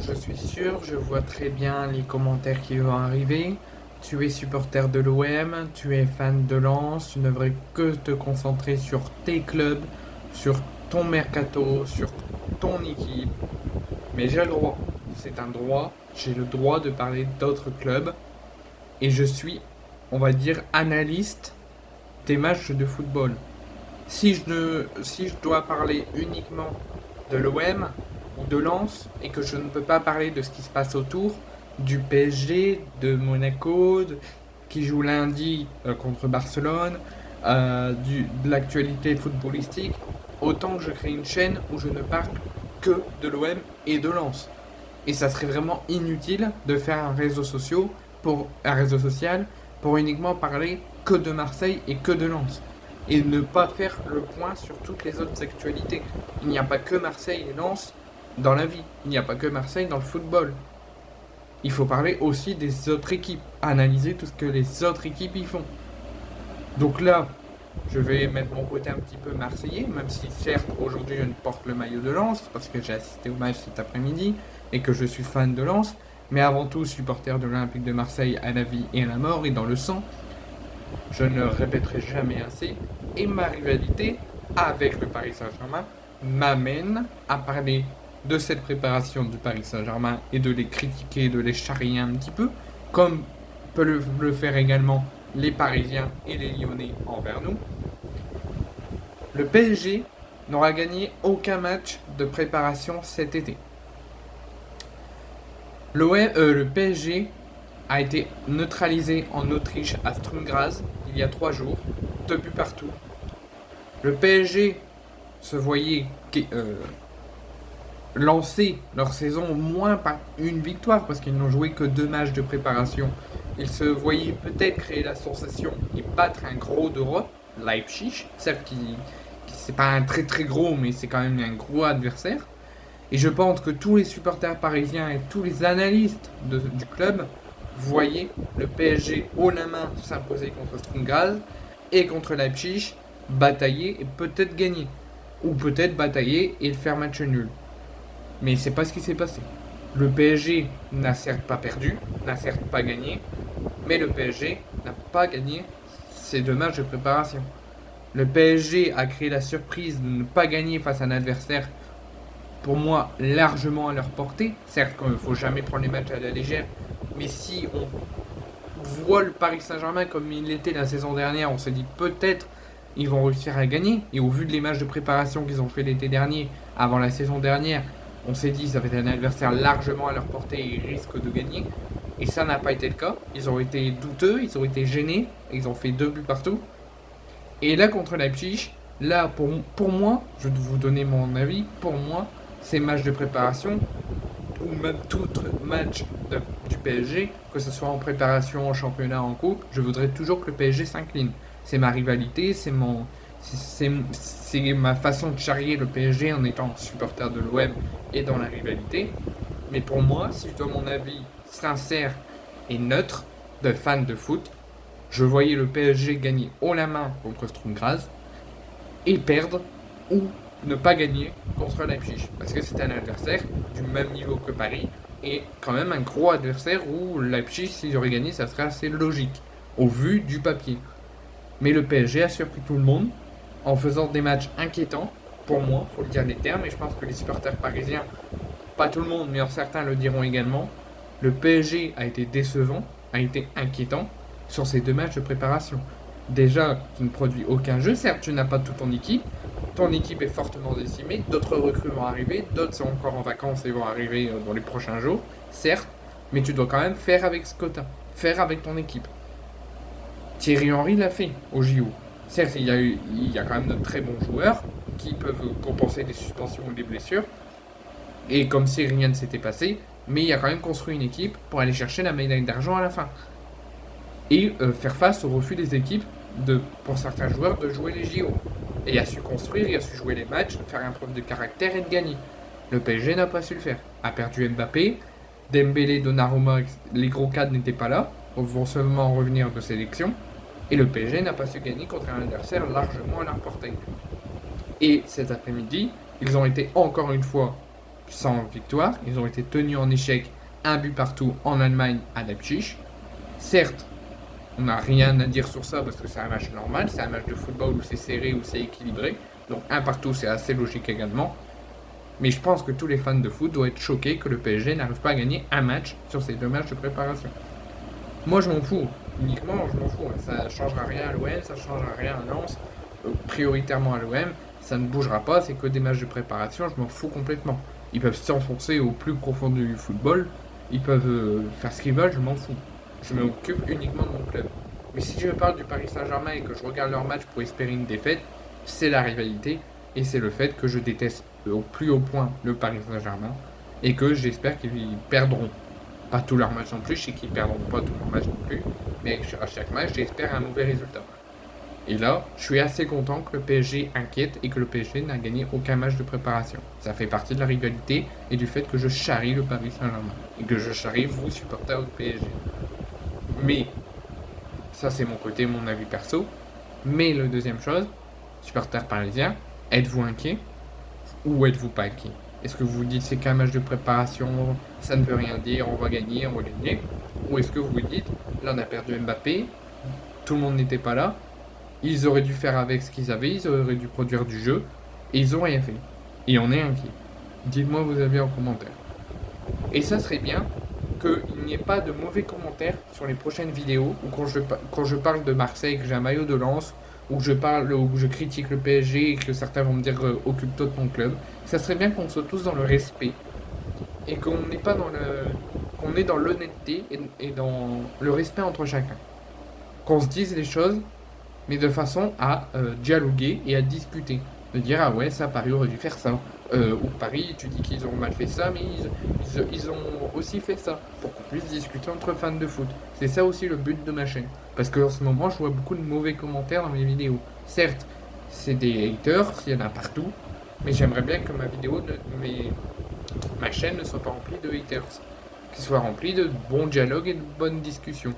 je suis sûr, je vois très bien les commentaires qui vont arriver. Tu es supporter de l'OM, tu es fan de Lens, tu ne devrais que te concentrer sur tes clubs, sur ton mercato, sur ton équipe. Mais j'ai le droit, c'est un droit, j'ai le droit de parler d'autres clubs et je suis, on va dire, analyste des matchs de football. Si je dois parler uniquement de l'OM ou de Lens et que je ne peux pas parler de ce qui se passe autour, du PSG, de Monaco, qui joue lundi contre Barcelone, de l'actualité footballistique, autant que je crée une chaîne où je ne parle que de l'OM et de Lens. Et ça serait vraiment inutile de faire un réseau social pour uniquement parler que de Marseille et que de Lens. Et ne pas faire le point sur toutes les autres actualités. Il n'y a pas que Marseille et Lens dans la vie. Il n'y a pas que Marseille dans le football. Il faut parler aussi des autres équipes. Analyser tout ce que les autres équipes y font. Donc là, je vais mettre mon côté un petit peu marseillais, même si certes aujourd'hui je ne porte le maillot de Lens parce que j'ai assisté au match cet après-midi et que je suis fan de Lens, mais avant tout supporter de l'Olympique de Marseille à la vie et à la mort et dans le sang. Je ne le répéterai jamais assez. Et ma rivalité avec le Paris Saint-Germain m'amène à parler de cette préparation du Paris Saint-Germain et de les critiquer, de les charrier un petit peu, comme peuvent le faire également les Parisiens et les Lyonnais envers nous. Le PSG n'aura gagné aucun match de préparation cet été. Le PSG a été neutralisé en Autriche à Sturm Graz il y a 3 jours, 2 buts partout. Le PSG se voyait lancer leur saison au moins par une victoire parce qu'ils n'ont joué que 2 matchs de préparation. Ils se voyaient peut-être créer la sensation et battre un gros d'Europe, Leipzig, certes qui c'est pas un très très gros mais c'est quand même un gros adversaire. Et je pense que tous les supporters parisiens et tous les analystes du club voyaient le PSG haut la main s'imposer contre Sturm Graz et contre Leipzig, batailler et peut-être gagner. Ou peut-être batailler et faire match nul. Mais c'est pas ce qui s'est passé. Le PSG n'a certes pas perdu, n'a certes pas gagné, mais le PSG n'a pas gagné ces 2 matchs de préparation. Le PSG a créé la surprise de ne pas gagner face à un adversaire pour moi largement à leur portée. Certes qu'il ne faut jamais prendre les matchs à la légère, mais si on voit le Paris Saint-Germain comme il était la saison dernière, on se dit peut-être ils vont réussir à gagner. Et au vu des matchs de préparation qu'ils ont fait l'été dernier, avant la saison dernière, on s'est dit ça va être un adversaire largement à leur portée et ils risquent de gagner. Et ça n'a pas été le cas. Ils ont été douteux, ils ont été gênés, ils ont fait 2 buts partout. Et là contre Leipzig, là pour moi, je vais vous donner mon avis, pour moi, ces matchs de préparation, ou même tout match du PSG, que ce soit en préparation, en championnat, en coupe, je voudrais toujours que le PSG s'incline. C'est ma rivalité, c'est ma façon de charrier le PSG en étant supporter de l'OM et dans la rivalité. Mais pour moi, si je donne mon avis sincère et neutre de fan de foot, je voyais le PSG gagner haut la main contre Sturm Graz et perdre ou ne pas gagner contre Leipzig. Parce que c'est un adversaire du même niveau que Paris et quand même un gros adversaire où Leipzig, s'ils auraient gagné, ça serait assez logique au vu du papier. Mais le PSG a surpris tout le monde en faisant des matchs inquiétants. Pour moi, il faut le dire les termes, et je pense que les supporters parisiens, pas tout le monde, mais certains le diront également, le PSG a été décevant, a été inquiétant sur ces 2 matchs de préparation. Déjà, tu ne produis aucun jeu, certes tu n'as pas toute ton équipe est fortement décimée, d'autres recrues vont arriver, d'autres sont encore en vacances et vont arriver dans les prochains jours, certes, mais tu dois quand même faire avec ce que tu as, faire avec ton équipe. Thierry Henry l'a fait au JO. Certes, il y a quand même de très bons joueurs qui peuvent compenser des suspensions ou des blessures, et comme si rien ne s'était passé, mais il a quand même construit une équipe pour aller chercher la médaille d'argent à la fin. Et faire face au refus des équipes, pour certains joueurs, de jouer les JO. Et il a su construire, il a su jouer les matchs, faire un preuve de caractère et de gagner. Le PSG n'a pas su le faire. A perdu Mbappé, Dembélé, Donnarumma, les gros cadres n'étaient pas là, vont seulement revenir de sélection. Et le PSG n'a pas su gagner contre un adversaire largement à leur portée. Et cet après-midi, ils ont été encore une fois sans victoire. Ils ont été tenus en échec, un but partout en Allemagne à Leipzig. Certes, on n'a rien à dire sur ça parce que c'est un match normal, c'est un match de football où c'est serré, où c'est équilibré. Donc un partout, c'est assez logique également. Mais je pense que tous les fans de foot doivent être choqués que le PSG n'arrive pas à gagner un match sur ces 2 matchs de préparation. Moi, je m'en fous. Uniquement, je m'en fous. Ça ne changera rien à l'OM, ça ne changera rien à Lens. Prioritairement à l'OM, ça ne bougera pas, c'est que des matchs de préparation, je m'en fous complètement. Ils peuvent s'enfoncer au plus profond du football, ils peuvent faire ce qu'ils veulent, je m'en fous. Je m'occupe uniquement de mon club. Mais si je parle du Paris Saint-Germain et que je regarde leur match pour espérer une défaite, c'est la rivalité et c'est le fait que je déteste au plus haut point le Paris Saint-Germain et que j'espère qu'ils perdront. Pas tous leurs matchs non plus, je sais qu'ils perdront pas tous leurs matchs non plus, mais à chaque match, j'espère un mauvais résultat. Et là, je suis assez content que le PSG inquiète et que le PSG n'a gagné aucun match de préparation. Ça fait partie de la rivalité et du fait que je charrie le Paris Saint-Germain et que je charrie vous, supporters du PSG. Mais, ça c'est mon côté, mon avis perso. Mais la deuxième chose, supporters parisiens, êtes-vous inquiet ou êtes-vous pas inquiet? Est-ce que vous vous dites c'est qu'un match de préparation, ça ne veut rien dire, on va gagner, on va gagner? Ou est-ce que vous vous dites, là on a perdu Mbappé, tout le monde n'était pas là, ils auraient dû faire avec ce qu'ils avaient, ils auraient dû produire du jeu, et ils n'ont rien fait. Et on est inquiet. Dites-moi vos avis en commentaire. Et ça serait bien qu'il n'y ait pas de mauvais commentaires sur les prochaines vidéos, ou quand je parle de Marseille, que j'ai un maillot de Lens, ou où je critique le PSG et que certains vont me dire occupe-toi de ton club. Ça serait bien qu'on soit tous dans le respect et qu'on n'est pas qu'on est dans l'honnêteté et dans le respect entre chacun. Qu'on se dise les choses mais de façon à dialoguer et à discuter. De dire, ah ouais, ça, Paris aurait dû faire ça. Ou Paris, tu dis qu'ils ont mal fait ça, mais ils ont aussi fait ça. Pour qu'on puisse discuter entre fans de foot. C'est ça aussi le but de ma chaîne. Parce qu'en ce moment, je vois beaucoup de mauvais commentaires dans mes vidéos. Certes, c'est des haters, il y en a partout. Mais j'aimerais bien que ma chaîne ne soit pas remplie de haters. Qu'elle soit remplie de bons dialogues et de bonnes discussions.